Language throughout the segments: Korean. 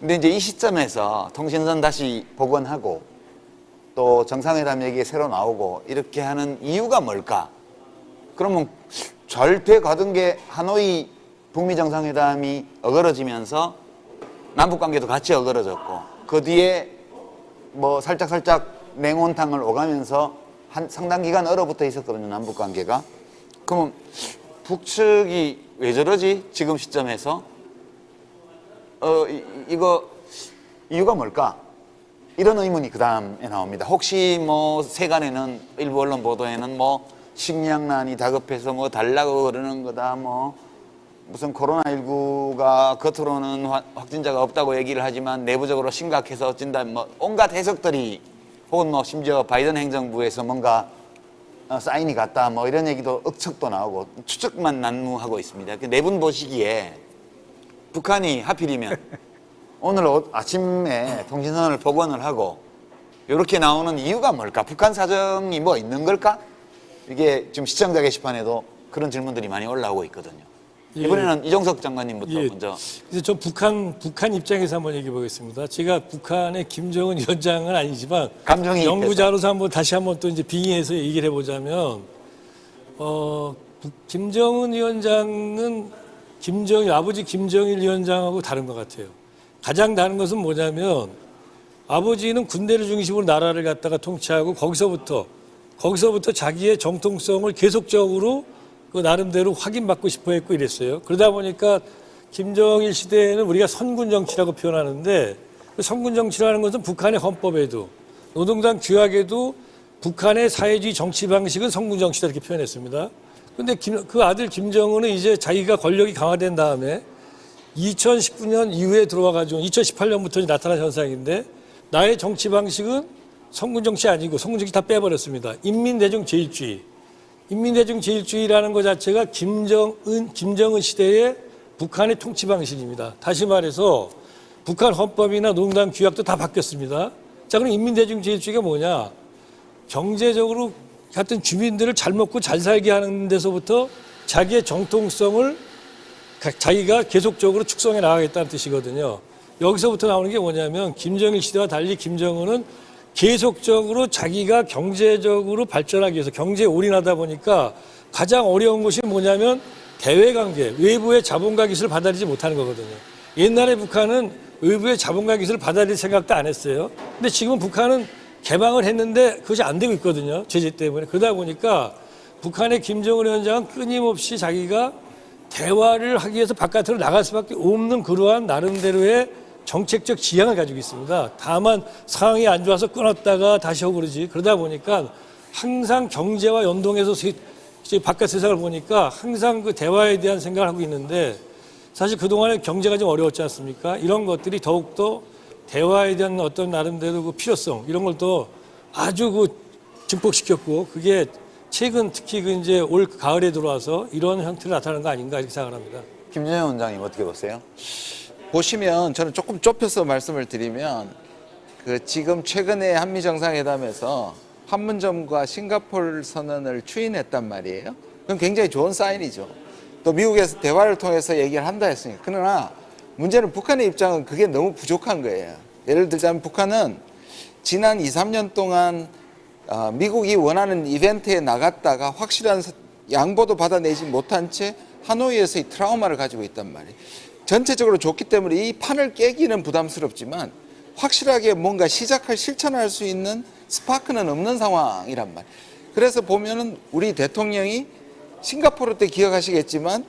근데 이제 이 시점에서 통신선 다시 복원하고 또 정상회담 얘기 새로 나오고 이렇게 하는 이유가 뭘까? 그러면 잘 돼 가던 게 하노이 북미 정상회담이 어그러지면서 남북 관계도 같이 어그러졌고 그 뒤에 뭐 살짝 냉온탕을 오가면서 한 상당 기간 얼어붙어 있었거든요, 남북 관계가. 그러면 북측이 왜 저러지? 지금 시점에서 이거 이유가 뭘까? 이런 의문이 그 다음에 나옵니다. 혹시 뭐 세간에는 일부 언론 보도에는 뭐 식량난이 다급해서 뭐 달라고 그러는 거다, 뭐 무슨 코로나19가 겉으로는 확진자가 없다고 얘기를 하지만 내부적으로 심각해서 어쩐다, 뭐 온갖 해석들이, 혹은 뭐 심지어 바이든 행정부에서 뭔가 사인이 갔다, 뭐 이런 얘기도 억측도 나오고 추측만 난무하고 있습니다. 네 분 보시기에 북한이 하필이면 오늘 아침에 통신선을 복원을 하고 이렇게 나오는 이유가 뭘까? 북한 사정이 뭐 있는 걸까? 이게 지금 시청자 게시판에도 그런 질문들이 많이 올라오고 있거든요. 이번에는 이종석 장관님부터 먼저. 그래서 저 북한 입장에서 한번 얘기해 보겠습니다. 제가 북한의 김정은 위원장은 아니지만 감정이 연구자로서 한번 다시 한번 또 이제 빙의해서 얘기를 해보자면, 김정은 위원장은 아버지 김정일 위원장하고 다른 것 같아요. 가장 다른 것은 뭐냐면 아버지는 군대를 중심으로 나라를 갖다가 통치하고 거기서부터 자기의 정통성을 계속적으로 그 나름대로 확인받고 싶어 했고 이랬어요. 그러다 보니까 김정일 시대에는 우리가 선군 정치라고 표현하는데, 선군 정치라는 것은 북한의 헌법에도 노동당 규약에도 북한의 사회주의 정치 방식은 선군 정치다 이렇게 표현했습니다. 그런데 그 아들 김정은은 이제 자기가 권력이 강화된 다음에 2019년 이후에 들어와가지고 2018년부터 나타난 현상인데, 나의 정치 방식은 선군 정치 아니고 선군 정치 다 빼버렸습니다. 인민대중제일주의라는 것 자체가 김정은 시대의 북한의 통치 방식입니다. 다시 말해서 북한 헌법이나 노동당 규약도 다 바뀌었습니다. 자, 그럼 인민대중제일주의가 뭐냐? 경제적으로 하여튼 주민들을 잘 먹고 잘 살게 하는 데서부터 자기의 정통성을 자기가 계속적으로 축성해 나가겠다는 뜻이거든요. 여기서부터 나오는 게 뭐냐면 김정일 시대와 달리 김정은은 계속적으로 자기가 경제적으로 발전하기 위해서 경제에 올인하다 보니까 가장 어려운 것이 뭐냐면 대외관계, 외부의 자본과 기술을 받아들이지 못하는 거거든요. 옛날에 북한은 외부의 자본과 기술을 받아들일 생각도 안 했어요. 근데 지금은 북한은 개방을 했는데 그것이 안 되고 있거든요. 제재 때문에. 그러다 보니까 북한의 김정은 위원장은 끊임없이 자기가 대화를 하기 위해서 바깥으로 나갈 수밖에 없는 그러한 나름대로의 정책적 지향을 가지고 있습니다. 다만 상황이 안 좋아서 끊었다가 다시 하고 그러지. 그러다 보니까 항상 경제와 연동해서 바깥 세상을 보니까 항상 그 대화에 대한 생각을 하고 있는데, 사실 그동안에 경제가 좀 어려웠지 않습니까? 이런 것들이 더욱더 대화에 대한 어떤 나름대로 그 필요성, 이런 걸 또 아주 증폭시켰고, 그게 최근 특히 이제 올 가을에 들어와서 이런 형태로 나타나는 거 아닌가 이렇게 생각합니다. 김준영 원장님 어떻게 보세요? 보시면 저는 조금 좁혀서 말씀을 드리면, 지금 최근에 한미 정상회담에서 판문점과 싱가포르 선언을 추인했단 말이에요. 그건 굉장히 좋은 사인이죠. 또 미국에서 대화를 통해서 얘기를 한다 했으니까. 그러나 문제는 북한의 입장은 그게 너무 부족한 거예요. 예를 들자면 북한은 지난 2, 3년 동안 미국이 원하는 이벤트에 나갔다가 확실한 양보도 받아내지 못한 채 하노이에서 이 트라우마를 가지고 있단 말이에요. 전체적으로 좋기 때문에 이 판을 깨기는 부담스럽지만 확실하게 뭔가 실천할 수 있는 스파크는 없는 상황이란 말이에요. 그래서 보면은 우리 대통령이 싱가포르 때 기억하시겠지만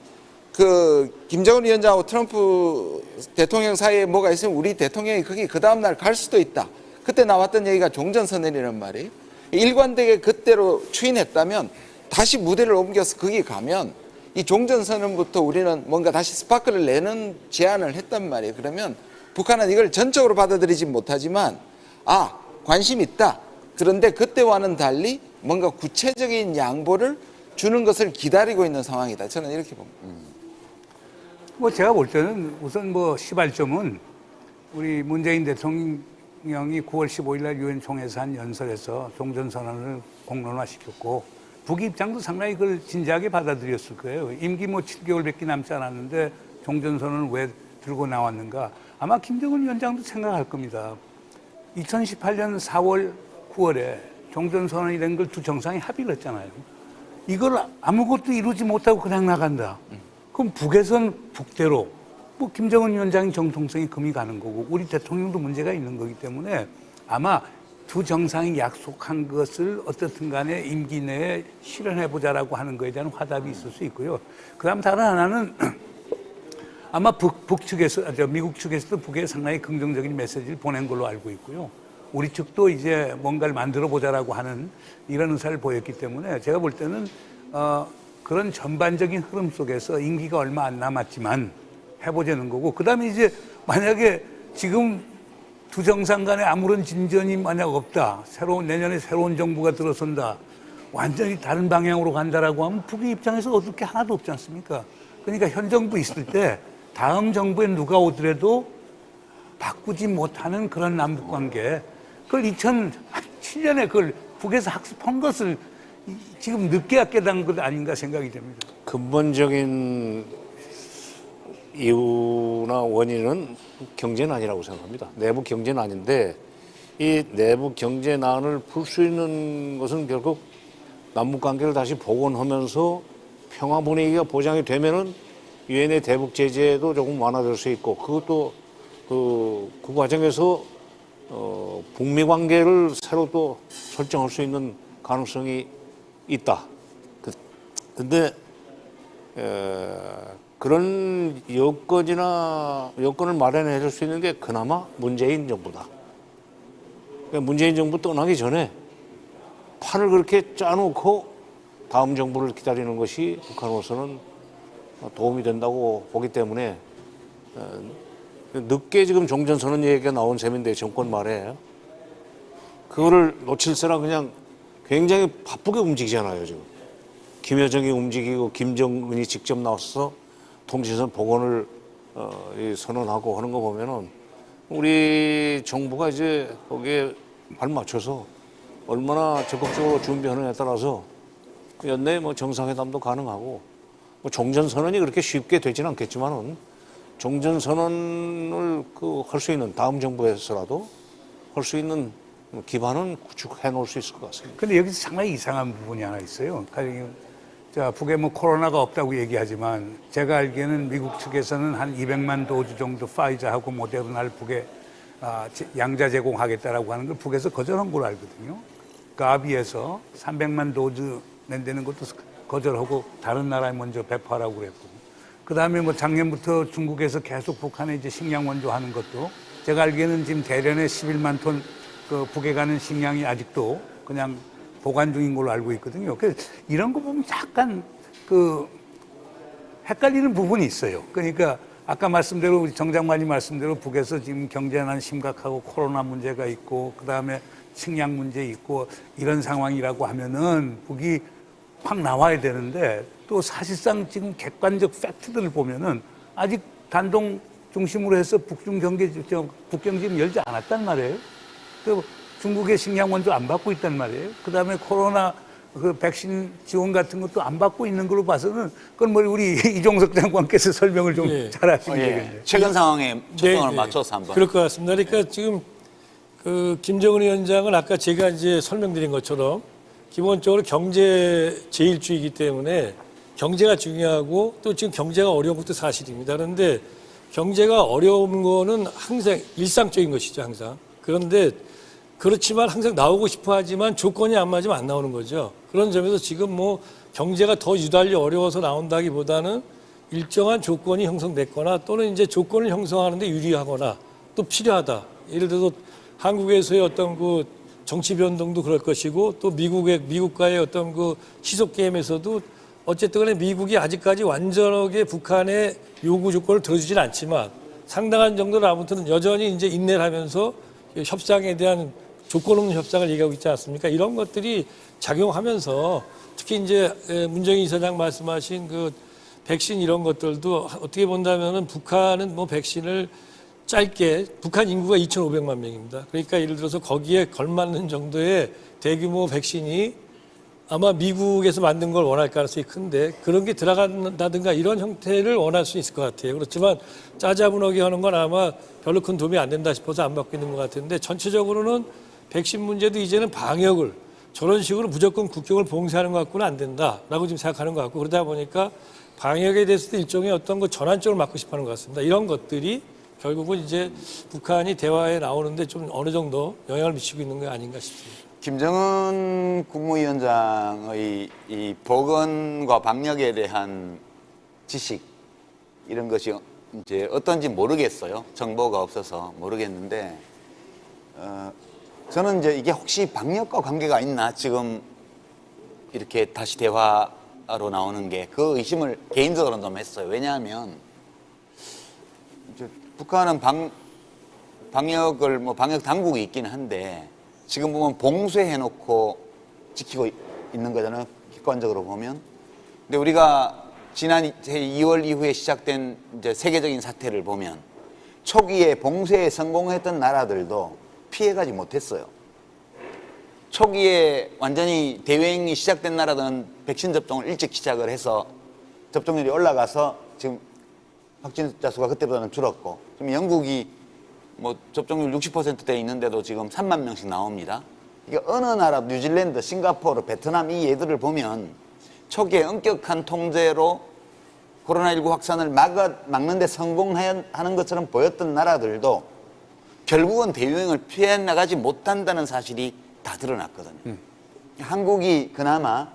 김정은 위원장하고 트럼프 대통령 사이에 뭐가 있으면 우리 대통령이 거기 그 다음날 갈 수도 있다. 그때 나왔던 얘기가 종전선언이란 말이에요. 일관되게 그때로 추인했다면 다시 무대를 옮겨서 거기 가면 이 종전선언부터 우리는 뭔가 다시 스파크를 내는 제안을 했단 말이에요. 그러면 북한은 이걸 전적으로 받아들이지 못하지만 관심 있다. 그런데 그때와는 달리 뭔가 구체적인 양보를 주는 것을 기다리고 있는 상황이다. 저는 이렇게 봅니다. 제가 볼 때는 우선 시발점은 우리 문재인 대통령이 9월 15일 날 유엔 총회에서 한 연설에서 종전선언을 공론화시켰고, 북 입장도 상당히 그걸 진지하게 받아들였을 거예요. 임기 7개월밖에 남지 않았는데 종전선언을 왜 들고 나왔는가. 아마 김정은 위원장도 생각할 겁니다. 2018년 4월, 9월에 종전선언이라는 걸 두 정상이 합의를 했잖아요. 이걸 아무것도 이루지 못하고 그냥 나간다. 그럼 북에선 북대로 뭐 김정은 위원장의 정통성이 금이 가는 거고 우리 대통령도 문제가 있는 거기 때문에 아마 두 정상이 약속한 것을 어떻든 간에 임기 내에 실현해보자라고 하는 거에 대한 화답이 있을 수 있고요. 그 다음 다른 하나는 아마 미국 측에서도 북에 상당히 긍정적인 메시지를 보낸 걸로 알고 있고요. 우리 측도 이제 뭔가를 만들어 보자라고 하는 이런 의사를 보였기 때문에 제가 볼 때는 그런 전반적인 흐름 속에서 임기가 얼마 안 남았지만 해보자는 거고 그다음에 이제 만약에 지금 두 정상 간에 아무런 진전이 만약 없다. 내년에 새로운 정부가 들어선다. 완전히 다른 방향으로 간다라고 하면 북의 입장에서 얻을 게 하나도 없지 않습니까? 그러니까 현 정부 있을 때 다음 정부에 누가 오더라도 바꾸지 못하는 그런 남북 관계. 그걸 2007년에 그걸 북에서 학습한 것을 지금 늦게 깨달은 것 아닌가 생각이 됩니다. 근본적인 이유나 원인은 경제난이라고 생각합니다. 내부 경제난인데 이 내부 경제난을 풀 수 있는 것은 결국 남북 관계를 다시 복원하면서 평화 분위기가 보장이 되면은 유엔의 대북 제재도 조금 완화될 수 있고 그것도 그 과정에서 북미 관계를 새로 또 설정할 수 있는 가능성이 있다. 근데 그런 여건을 마련해 줄 수 있는 게 그나마 문재인 정부다. 그러니까 문재인 정부 떠나기 전에 판을 그렇게 짜놓고 다음 정부를 기다리는 것이 북한으로서는 도움이 된다고 보기 때문에 늦게 지금 종전선언 얘기가 나온 셈인데 정권 말에 그거를 놓칠세라 그냥 굉장히 바쁘게 움직이잖아요 지금. 김여정이 움직이고 김정은이 직접 나와서 통신선 복원을 선언하고 하는 거 보면은 우리 정부가 이제 거기에 발 맞춰서 얼마나 적극적으로 준비하느냐에 따라서 연내에 뭐 정상회담도 가능하고 뭐 종전선언이 그렇게 쉽게 되지는 않겠지만은 종전선언을 할 수 있는 다음 정부에서라도 할 수 있는 기반은 구축해 놓을 수 있을 것 같습니다. 근데 여기서 상당히 이상한 부분이 하나 있어요. 자, 북에 뭐 코로나가 없다고 얘기하지만 제가 알기에는 미국 측에서는 한 200만 도즈 정도 파이자하고 모데르나를 북에 양자 제공하겠다라고 하는 걸 북에서 거절한 걸로 알거든요. 가비에서 300만 도즈 낸다는 것도 거절하고 다른 나라에 먼저 배포하라고 그랬고 그 다음에 뭐 작년부터 중국에서 계속 북한에 이제 식량 원조하는 것도 제가 알기에는 지금 대련에 11만 톤 그 북에 가는 식량이 아직도 그냥 보관 중인 걸로 알고 있거든요. 그래서 이런 거 보면 약간 헷갈리는 부분이 있어요. 그러니까 아까 말씀대로 우리 정 장관님 말씀대로 북에서 지금 경제난 심각하고 코로나 문제가 있고 그다음에 식량 문제 있고 이런 상황이라고 하면은 북이 확 나와야 되는데 또 사실상 지금 객관적 팩트들을 보면은 아직 단동 중심으로 해서 북중 경제 북경지는 열지 않았단 말이에요. 또 중국의 식량 원조 안 받고 있단 말이에요. 그다음에 코로나 백신 지원 같은 것도 안 받고 있는 걸로 봐서는 그건 뭐 우리 이종석 장관께서 설명을 좀 잘하시면 되겠네요. 최근 상황에 초점을 네. 맞춰서 한번. 그럴 것 같습니다. 그러니까 지금 김정은 위원장은 아까 제가 이제 설명드린 것처럼 기본적으로 경제 제일주의이기 때문에 경제가 중요하고 또 지금 경제가 어려운 것도 사실입니다. 그런데 경제가 어려운 거는 항상 일상적인 것이죠, 항상. 그런데 그렇지만 항상 나오고 싶어 하지만 조건이 안 맞으면 안 나오는 거죠. 그런 점에서 지금 뭐 경제가 더 유달리 어려워서 나온다기보다는 일정한 조건이 형성됐거나 또는 이제 조건을 형성하는데 유리하거나 또 필요하다. 예를 들어서 한국에서의 어떤 그 정치 변동도 그럴 것이고 또 미국과의 어떤 그 시속 게임에서도 어쨌든 간에 미국이 아직까지 완전하게 북한의 요구 조건을 들어주진 않지만 상당한 정도는 아무튼 여전히 이제 인내를 하면서 협상에 대한 조건 없는 협상을 얘기하고 있지 않습니까? 이런 것들이 작용하면서 특히 이제 문정인 이사장 말씀하신 그 백신 이런 것들도 어떻게 본다면은 북한은 뭐 백신을 짧게 북한 인구가 2,500만 명입니다. 그러니까 예를 들어서 거기에 걸맞는 정도의 대규모 백신이 아마 미국에서 만든 걸 원할 가능성이 큰데 그런 게 들어간다든가 이런 형태를 원할 수 있을 것 같아요. 그렇지만 짜자분하게 하는 건 아마 별로 큰 도움이 안 된다 싶어서 안 받고 있는 것 같은데 전체적으로는 백신 문제도 이제는 방역을 저런 식으로 무조건 국경을 봉쇄하는 것 갖고는 안 된다라고 지금 생각하는 것 같고 그러다 보니까 방역에 대해서도 일종의 어떤 그 전환점을 맞고 싶어 하는 것 같습니다. 이런 것들이 결국은 이제 북한이 대화에 나오는데 좀 어느 정도 영향을 미치고 있는 게 아닌가 싶습니다. 김정은 국무위원장의 이 보건과 방역에 대한 지식 이런 것이 이제 어떤지 모르겠어요. 정보가 없어서 모르겠는데 저는 이제 이게 혹시 방역과 관계가 있나 지금 이렇게 다시 대화로 나오는 게 그 의심을 개인적으로 좀 했어요. 왜냐하면 이제 북한은 방역을 뭐 방역 당국이 있긴 한데 지금 보면 봉쇄해놓고 지키고 있는 거잖아요. 객관적으로 보면. 근데 우리가 지난 2월 이후에 시작된 이제 세계적인 사태를 보면 초기에 봉쇄에 성공했던 나라들도 피해가지 못했어요. 초기에 완전히 대유행이 시작된 나라들은 백신 접종을 일찍 시작을 해서 접종률이 올라가서 지금 확진자 수가 그때보다는 줄었고 지금 영국이 뭐 접종률 60%대 있는데도 지금 3만 명씩 나옵니다. 이게 어느 나라, 뉴질랜드, 싱가포르, 베트남 이 얘들을 보면 초기에 엄격한 통제로 코로나19 확산을 막는 데 성공하는 것처럼 보였던 나라들도 결국은 대유행을 피해 나가지 못한다는 사실이 다 드러났거든요. 한국이 그나마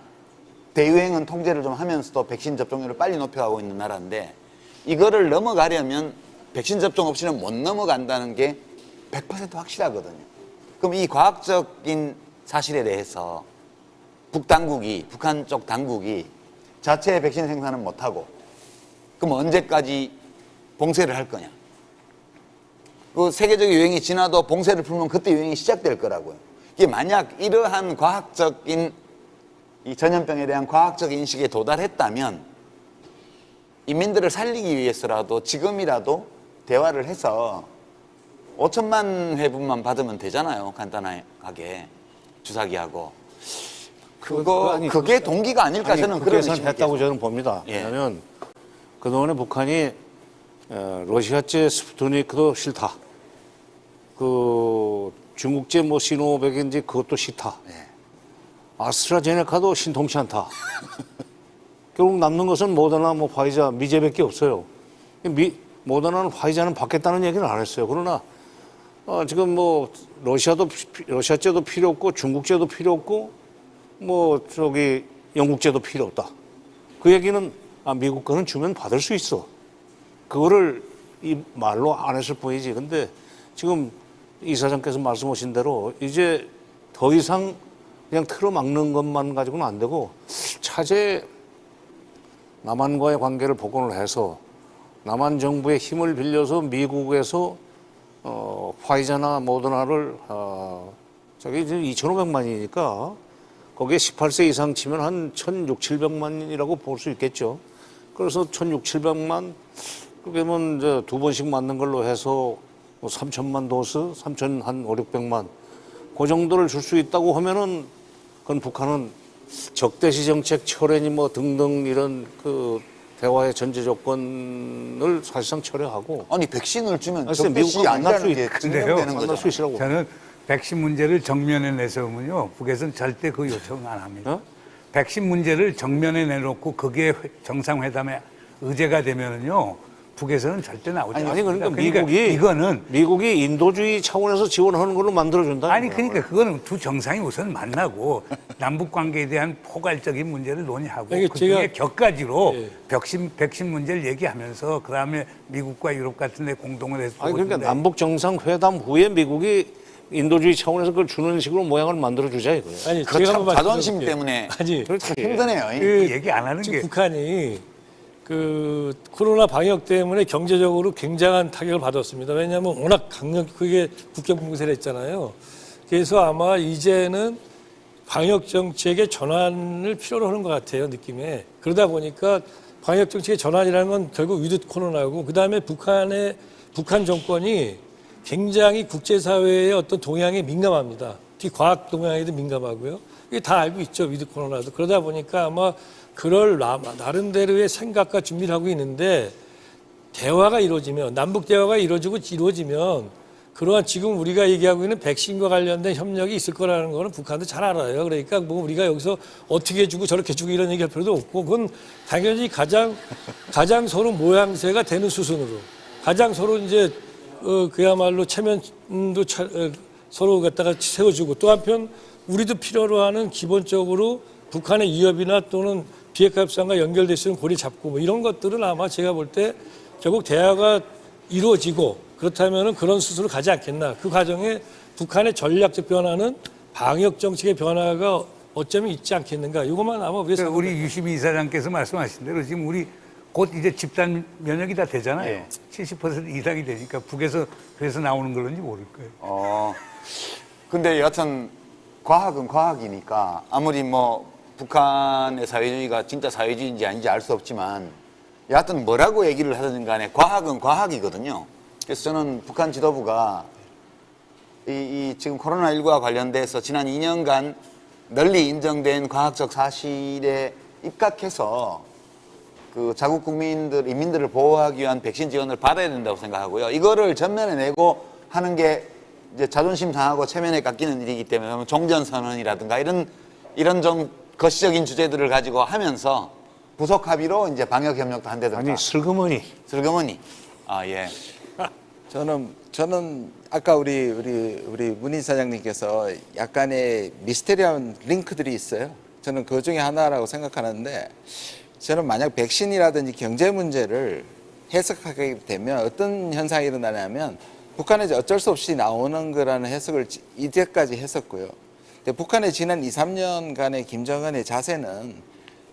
대유행은 통제를 좀 하면서도 백신 접종률을 빨리 높여가고 있는 나라인데 이거를 넘어가려면 백신 접종 없이는 못 넘어간다는 게 100% 확실하거든요. 그럼 이 과학적인 사실에 대해서 북한 쪽 당국이 자체 백신 생산은 못하고 그럼 언제까지 봉쇄를 할 거냐. 그 세계적 유행이 지나도 봉쇄를 풀면 그때 유행이 시작될 거라고요. 이게 만약 이러한 과학적인 이 전염병에 대한 과학적 인식에 도달했다면 인민들을 살리기 위해서라도 지금이라도 대화를 해서 5천만 회분만 받으면 되잖아요. 간단하게 주사기하고. 그게 동기가 아닐까 저는 그런 계산 했다고 저는 봅니다. 예. 왜냐하면 그동안에 북한이 러시아제 스푸트니크도 싫다. 그 중국제 뭐 시노백인지 그것도 싫다. 예. 아스트라제네카도 신통치 않다. 결국 남는 것은 모더나 뭐 화이자 미제밖에 없어요. 모더나는 화이자는 받겠다는 얘기는 안 했어요. 그러나 지금 뭐 러시아제도 필요 없고 중국제도 필요 없고 뭐 저기 영국제도 필요 없다. 그 얘기는 미국 거는 주면 받을 수 있어. 그거를 이 말로 안 했을 뿐이지. 근데 지금 이사장께서 말씀하신 대로 이제 더 이상 그냥 틀어막는 것만 가지고는 안 되고 차제 남한과의 관계를 복원을 해서 남한 정부의 힘을 빌려서 미국에서 화이자나 모더나를 저기 이제 2,500만이니까 거기에 18세 이상 치면 한 1,600~1,700만이라고 볼 수 있겠죠. 그래서 1,600~1,700만 그러면 이제 두 번씩 맞는 걸로 해서 뭐 3,000만 도스, 3,500~600만 그 정도를 줄 수 있다고 하면은 그건 북한은 적대시 정책 철회니 뭐 등등 이런 그 대화의 전제 조건을 사실상 철회하고 아니 백신을 주면 글쎄, 적대시 미국과 만날 수 아니라는 게 증명되는 만날 수 거죠. 있으라고. 저는 백신 문제를 정면에 내세우면요, 북에서는 절대 그 요청 안 합니다. 어? 백신 문제를 정면에 내놓고 그게 정상회담의 의제가 되면은요, 북에서는 절대 나오지 않습니다. 아니 그러니까 미국이 인도주의 차원에서 지원하는 걸로 만들어준다. 아니 그러니까 그거는 두 정상이 우선 만나고 남북 관계에 대한 포괄적인 문제를 논의하고 그러니까 그중에 격가지로 예. 백신 문제를 얘기하면서 그다음에 미국과 유럽 같은 데 공동을 해서 아니 그러니까 남북 정상 회담 후에 미국이 인도주의 차원에서 그걸 주는 식으로 모양을 만들어 주자 이거예요. 아니 그거 제가 참 한번 자존심 말씀드릴게요. 때문에 아니 그렇지. 힘드네요. 그 얘기 안 하는 지금 게 북한이 그 코로나 방역 때문에 경제적으로 굉장한 타격을 받았습니다. 왜냐하면 워낙 그게 국경 봉쇄를 했잖아요. 그래서 아마 이제는 방역 정책의 전환을 필요로 하는 것 같아요, 느낌에. 그러다 보니까 방역 정책의 전환이라는 건 결국 위드 코로나고 그다음에 북한 정권이 굉장히 국제사회의 어떤 동향에 민감합니다. 특히 과학 동향에도 민감하고요. 이게 다 알고 있죠. 위드 코로나도. 그러다 보니까 아마 그럴 나름대로의 생각과 준비를 하고 있는데 대화가 이루어지면 남북 대화가 이루어지면 그러한 지금 우리가 얘기하고 있는 백신과 관련된 협력이 있을 거라는 거는 북한도 잘 알아요. 그러니까 뭐 우리가 여기서 어떻게 해주고 저렇게 해주고 이런 얘기할 필요도 없고 그건 당연히 가장 서로 모양새가 되는 수순으로 가장 서로 이제 그야말로 체면도 서로 갖다가 세워주고 또 한편 우리도 필요로 하는 기본적으로 북한의 위협이나 또는 비핵화 협상과 연결될 수 있는 고리 잡고 뭐 이런 것들은 아마 제가 볼 때 결국 대화가 이루어지고 그렇다면은 그런 수순으로 가지 않겠나. 그 과정에 북한의 전략적 변화는 방역 정책의 변화가 어쩌면 있지 않겠는가. 이것만 아마 그러니까 우리 유시민 이사장께서 말씀하신 대로 지금 우리 곧 이제 집단 면역이 다 되잖아요. 예. 70% 이상이 되니까 북에서 그래서 나오는 걸런지 모를 거예요. 근데 여하튼 과학은 과학이니까 아무리 뭐 북한의 사회주의가 진짜 사회주의인지 아닌지 알 수 없지만 여하튼 뭐라고 얘기를 하든 간에 과학은 과학이거든요. 그래서 저는 북한 지도부가 이 지금 코로나19와 관련돼서 지난 2년간 널리 인정된 과학적 사실에 입각해서 그 자국 인민들을 보호하기 위한 백신 지원을 받아야 된다고 생각하고요. 이거를 전면에 내고 하는 게 이제 자존심 상하고 체면에 깎이는 일이기 때문에 종전선언이라든가 이런 좀 거시적인 주제들을 가지고 하면서 부속 합의로 이제 방역 협력도 한다든가. 아니 슬그머니 슬그머니. 아 예. 저는 아까 우리 문 이사장님께서 약간의 미스테리한 링크들이 있어요. 저는 그 중에 하나라고 생각하는데 저는 만약 백신이라든지 경제 문제를 해석하게 되면 어떤 현상이 일어나냐면 북한에 어쩔 수 없이 나오는 거라는 해석을 이제까지 했었고요. 근데 북한의 지난 2, 3년간의 김정은의 자세는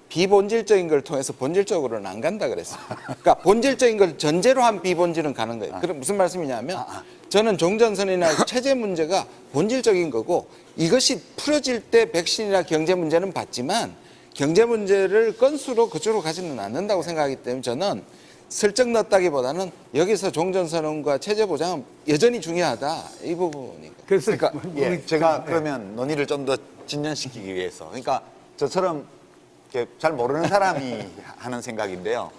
비본질적인 걸 통해서 본질적으로는 안 간다 그랬어요. 그러니까 본질적인 걸 전제로 한 비본질은 가는 거예요. 그럼 무슨 말씀이냐면 저는 종전선언이나 체제 문제가 본질적인 거고 이것이 풀어질 때 백신이나 경제 문제는 받지만 경제 문제를 건수로 그쪽으로 가지는 않는다고 생각하기 때문에 저는 슬쩍 넣었다기보다는 여기서 종전선언과 체제 보장은 여전히 중요하다. 이 부분이. 그래서 그러니까 예, 제가 예. 그러면 논의를 좀 더 진전시키기 위해서 그러니까 저처럼 이렇게 잘 모르는 사람이 하는 생각인데요.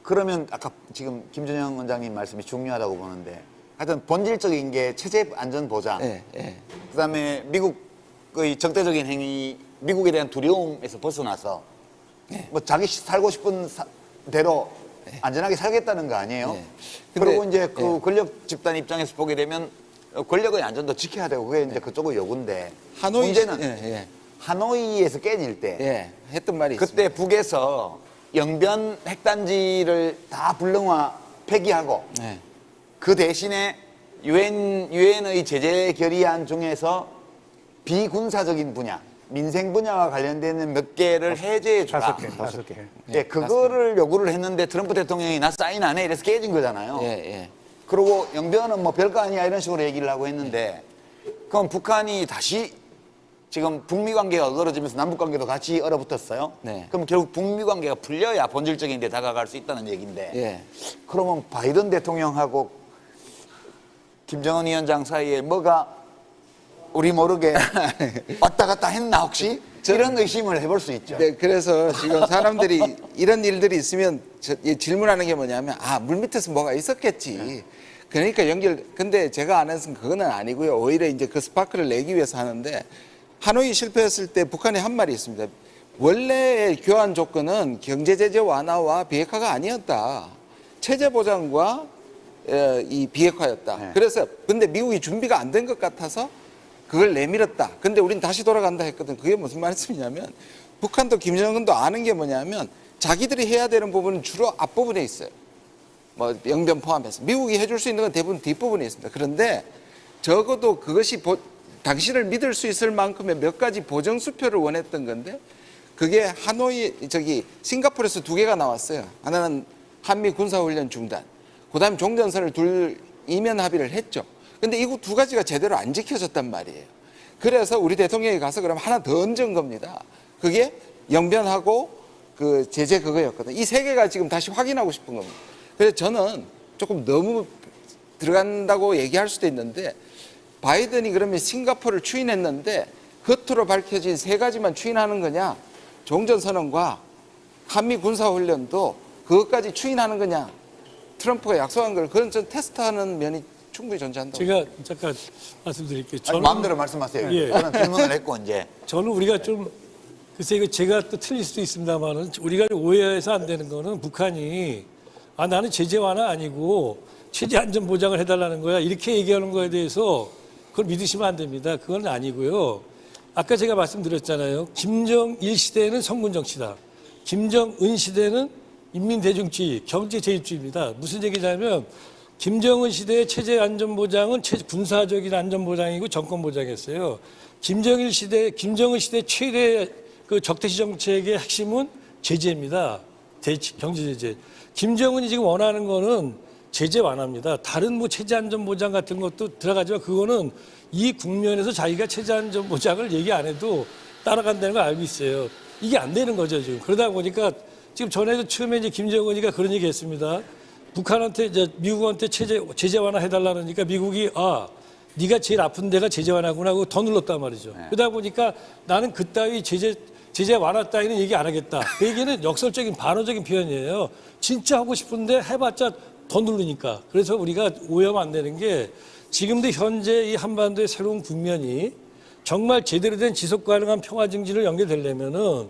그러면 아까 지금 김준영 원장님 말씀이 중요하다고 보는데 하여튼 본질적인 게 체제 안전 보장 예, 예. 그다음에 미국의 적대적인 행위 미국에 대한 두려움에서 벗어나서 뭐 자기 살고 싶은 대로 안전하게 살겠다는 거 아니에요? 근데, 그리고 이제 그 권력 집단 입장에서 보게 되면 권력의 안전도 지켜야 되고 그게 이제 그쪽의 요구인데 하노이 문제는 하노이에서 깨질 때 했던 말이 그때 있습니다. 북에서 영변 핵단지를 다 불능화 폐기하고 네. 그 대신에 유엔의 제재 결의안 중에서 비군사적인 분야, 민생 분야와 관련되는 몇 개를 해제해 주라. 5개. 예, 그거를 요구를 했는데 트럼프 대통령이 나 사인 안 해 이래서 깨진 거잖아요. 예. 그리고 영변은 뭐 별거 아니야 이런 식으로 얘기를 하고 했는데 그럼 북한이 다시 지금 북미 관계가 어그러지면서 남북 관계도 같이 얼어붙었어요. 네. 그럼 결국 북미 관계가 풀려야 본질적인 데 다가갈 수 있다는 얘기인데 예. 그러면 바이든 대통령하고 김정은 위원장 사이에 뭐가 우리 모르게 왔다 갔다 했나 혹시? 이런 의심을 해볼 수 있죠. 네, 그래서 지금 사람들이 이런 일들이 있으면 질문하는 게 뭐냐면 물밑에서 뭐가 있었겠지. 그러니까 근데 제가 아는 그거는 아니고요. 오히려 이제 그 스파크를 내기 위해서 하는데 하노이 실패했을 때 북한이 한 말이 있습니다. 원래의 교환 조건은 경제 제재 완화와 비핵화가 아니었다. 체제 보장과 이 비핵화였다. 네. 그래서 근데 미국이 준비가 안 된 것 같아서 그걸 내밀었다. 근데 우린 다시 돌아간다 했거든. 그게 무슨 말씀이냐면 북한도 김정은도 아는 게 뭐냐면 자기들이 해야 되는 부분은 주로 앞부분에 있어요. 뭐 영변 포함해서. 미국이 해줄 수 있는 건 대부분 뒷부분에 있습니다. 그런데 적어도 그것이 당신을 믿을 수 있을 만큼의 몇 가지 보정 수표를 원했던 건데 그게 하노이 싱가포르에서 2개가 나왔어요. 하나는 한미 군사훈련 중단. 그다음에 종전선을 둘 이면 합의를 했죠. 근데 이 2가지가 제대로 안 지켜졌단 말이에요. 그래서 우리 대통령이 가서 그러면 하나 더 얹은 겁니다. 그게 영변하고 그 제재 그거였거든요. 이 3개가 지금 다시 확인하고 싶은 겁니다. 그래서 저는 조금 너무 들어간다고 얘기할 수도 있는데 바이든이 그러면 싱가포르를 추인했는데 겉으로 밝혀진 세 가지만 추인하는 거냐? 종전선언과 한미 군사훈련도 그것까지 추인하는 거냐? 트럼프가 약속한 걸 그건 좀 테스트하는 면이 충분히 존재한다고. 제가 잠깐 말씀드릴게요. 아니, 마음대로 말씀하세요. 예. 저는 질문을 했고 이제 저는 우리가 좀 글쎄 이거 제가 또 틀릴 수도 있습니다만은 우리가 오해해서 안 되는 거는 북한이 나는 제재 완화 아니고 체제 안전 보장을 해달라는 거야 이렇게 얘기하는 거에 대해서 그걸 믿으시면 안 됩니다. 그건 아니고요. 아까 제가 말씀드렸잖아요. 김정일 시대는 성군 정치다. 김정은 시대는 인민대중주의, 경제제일주의입니다. 무슨 얘기냐면 김정은 시대의 체제 안전보장은 군사적인 안전보장이고 정권보장이었어요. 김정은 시대 최대 그 적대시 정책의 핵심은 제재입니다. 경제제재. 김정은이 지금 원하는 거는 제재 완화입니다. 다른 뭐 체제 안전보장 같은 것도 들어가지만 그거는 이 국면에서 자기가 체제 안전보장을 얘기 안 해도 따라간다는 걸 알고 있어요. 이게 안 되는 거죠, 지금. 그러다 보니까 지금 전에도 처음에 이제 김정은이가 그런 얘기 했습니다. 북한한테 이제 미국한테 제재 완화 해달라니까 미국이 네가 제일 아픈 데가 제재 완화구나 하고 더 눌렀단 말이죠. 그러다 보니까 나는 그따위 제재 완화 따위는 얘기 안 하겠다. 그 얘기는 역설적인 반어적인 표현이에요. 진짜 하고 싶은데 해봤자 더 누르니까. 그래서 우리가 오해하면 안 되는 게 지금도 현재 이 한반도의 새로운 국면이 정말 제대로 된 지속 가능한 평화 증진을 연결되려면은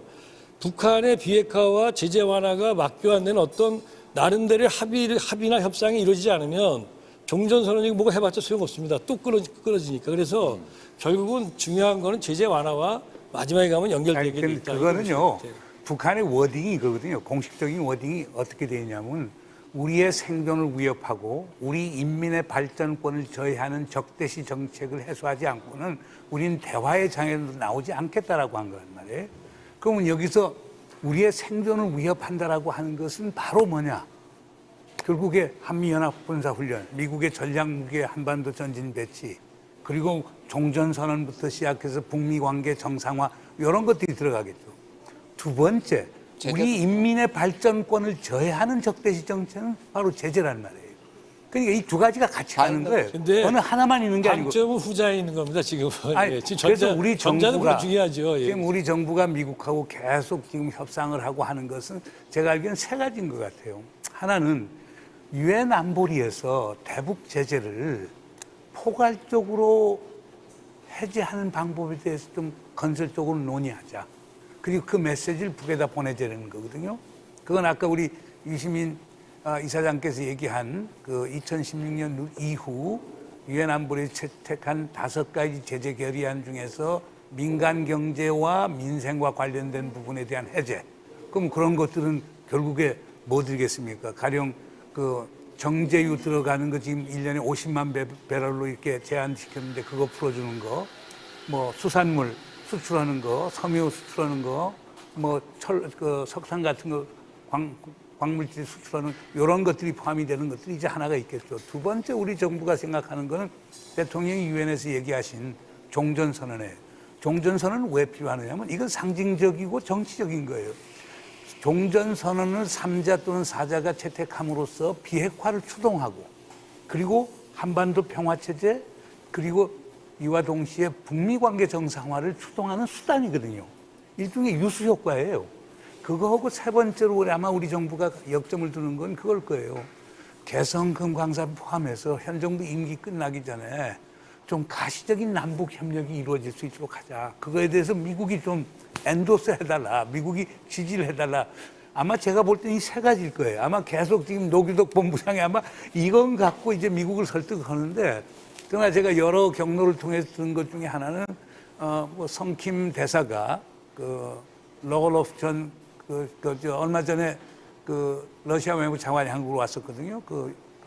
북한의 비핵화와 제재 완화가 맞교환된 어떤 나름대로의 합의나 협상이 이루어지지 않으면 종전선언이 뭐가 해봤자 소용없습니다. 또 끊어지니까. 그래서 결국은 중요한 거는 제재 완화와 마지막에 가면 연결되게 돼 있다. 그거는요. 북한의 워딩이 이거거든요. 공식적인 워딩이 어떻게 되냐면 우리의 생존을 위협하고 우리 인민의 발전권을 저해하는 적대시 정책을 해소하지 않고는 우리는 대화의 장에도 나오지 않겠다라고 한 거란 말이에요. 그러면 여기서 우리의 생존을 위협한다라고 하는 것은 바로 뭐냐? 결국에 한미연합군사훈련, 미국의 전략무기의 한반도 전진 배치, 그리고 종전선언부터 시작해서 북미관계 정상화 이런 것들이 들어가겠죠. 두 번째, 우리 인민의 발전권을 저해하는 적대시 정책은 바로 제재란 말이에요. 그러니까 이 두 가지가 같이 가는 거예요. 근데 어느 하나만 있는 게 아니고. 강점은 후자에 있는 겁니다. 지금은. 아니, 지금 그래서 우리 전자는 정부가 중요하죠. 예. 지금 우리 정부가 미국하고 계속 지금 협상을 하고 하는 것은 제가 알기로는 세 가지인 것 같아요. 하나는 유엔 안보리에서 대북 제재를 포괄적으로 해제하는 방법에 대해서 좀 건설적으로 논의하자. 그리고 그 메시지를 북에다 보내자는 거거든요. 그건 아까 우리 유시민 이사장께서 얘기한 그 2016년 이후 유엔 안보리 채택한 5가지 제재 결의안 중에서 민간 경제와 민생과 관련된 부분에 대한 해제. 그럼 그런 것들은 결국에 뭐 들겠습니까? 가령 그 정제유 들어가는 거 지금 1년에 50만 배럴로 이렇게 제한시켰는데 그거 풀어주는 거, 뭐 수산물 수출하는 거, 섬유 수출하는 거, 뭐 석탄 같은 거, 광물질 수출하는 이런 것들이 포함이 되는 것들이 이제 하나가 있겠죠. 두 번째 우리 정부가 생각하는 거는 대통령이 유엔에서 얘기하신 종전선언에 종전선언은 왜 필요하느냐면 이건 상징적이고 정치적인 거예요. 종전선언을 3자 또는 4자가 채택함으로써 비핵화를 추동하고 그리고 한반도 평화체제 그리고 이와 동시에 북미 관계 정상화를 추동하는 수단이거든요. 일종의 유수 효과예요. 그거하고 세 번째로 아마 우리 정부가 역점을 두는 건 그걸 거예요. 개성 금강산 포함해서 현 정부 임기 끝나기 전에 좀 가시적인 남북 협력이 이루어질 수 있도록 하자. 그거에 대해서 미국이 좀 엔도스 해달라. 미국이 지지를 해달라. 아마 제가 볼 때는 이 세 가지일 거예요. 아마 계속 지금 노규덕 본부장이 아마 이건 갖고 이제 미국을 설득하는데 그러나 제가 여러 경로를 통해서 들은 것 중에 하나는 뭐 성킴 대사가 그 러글로프 전 얼마 전에 그 러시아 외무 장관이 한국으로 왔었거든요.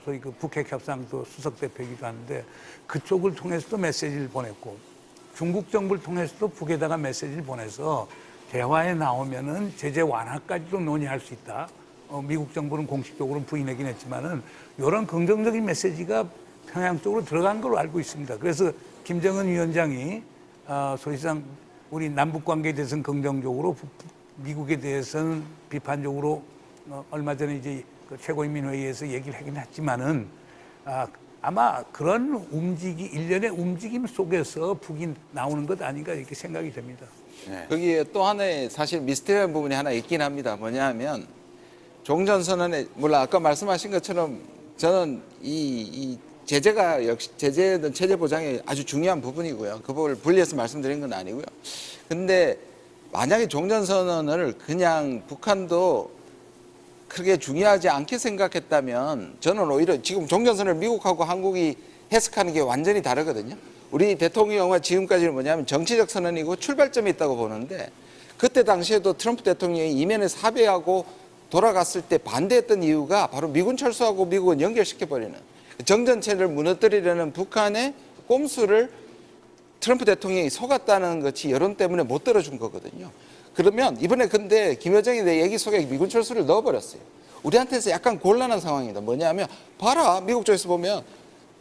소위 그 북핵 협상도 수석 대표이기도 하는데 그쪽을 통해서도 메시지를 보냈고 중국 정부를 통해서도 북에다가 메시지를 보내서 대화에 나오면은 제재 완화까지도 논의할 수 있다. 미국 정부는 공식적으로는 부인하긴 했지만은 이런 긍정적인 메시지가 평양 쪽으로 들어간 걸로 알고 있습니다. 그래서 김정은 위원장이 소위상 우리 남북 관계에 대해서는 긍정적으로 미국에 대해서는 비판적으로 얼마 전에 이제 그 최고인민회의에서 얘기를 하긴 했지만은 아마 그런 일련의 움직임 속에서 북이 나오는 것 아닌가 이렇게 생각이 됩니다. 거기에 또 하나의 사실 미스테리한 부분이 하나 있긴 합니다. 뭐냐 하면 종전선언에 물론 아까 말씀하신 것처럼 저는 이 제재가 역시 제재든 체제 보장이 아주 중요한 부분이고요. 그 부분을 분리해서 말씀드린 건 아니고요. 근데 만약에 종전선언을 그냥 북한도 크게 중요하지 않게 생각했다면 저는 오히려 지금 종전선언을 미국하고 한국이 해석하는 게 완전히 다르거든요. 우리 대통령과 지금까지는 뭐냐면 정치적 선언이고 출발점이 있다고 보는데 그때 당시에도 트럼프 대통령이 이면에 사배하고 돌아갔을 때 반대했던 이유가 바로 미군 철수하고 미국은 연결시켜버리는 정전체를 무너뜨리려는 북한의 꼼수를 트럼프 대통령이 속았다는 것이 여론 때문에 못 들어준 거거든요. 그러면 이번에 근데 김여정이 내 얘기 속에 미군 철수를 넣어버렸어요. 우리한테서 약간 곤란한 상황이다. 뭐냐면 봐라 미국 쪽에서 보면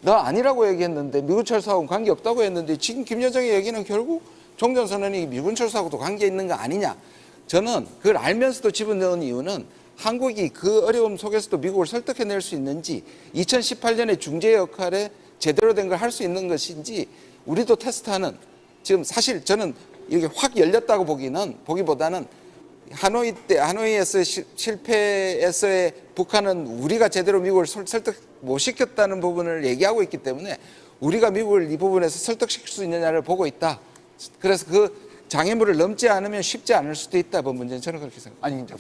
나 아니라고 얘기했는데 미군 철수하고는 관계없다고 했는데 지금 김여정의 얘기는 결국 종전선언이 미군 철수하고도 관계 있는 거 아니냐. 저는 그걸 알면서도 집어넣은 이유는 한국이 그 어려움 속에서도 미국을 설득해낼 수 있는지 2018년에 중재 역할에 제대로 된 걸 할 수 있는 것인지 우리도 테스트하는 지금 사실 저는 이렇게 확 열렸다고 보기보다는 하노이에서 실패에서의 북한은 우리가 제대로 미국을 설득 못 시켰다는 부분을 얘기하고 있기 때문에 우리가 미국을 이 부분에서 설득시킬 수 있느냐를 보고 있다. 그래서 그 장애물을 넘지 않으면 쉽지 않을 수도 있다. 문제는 저는 그렇게 생각합니다. 아니 이제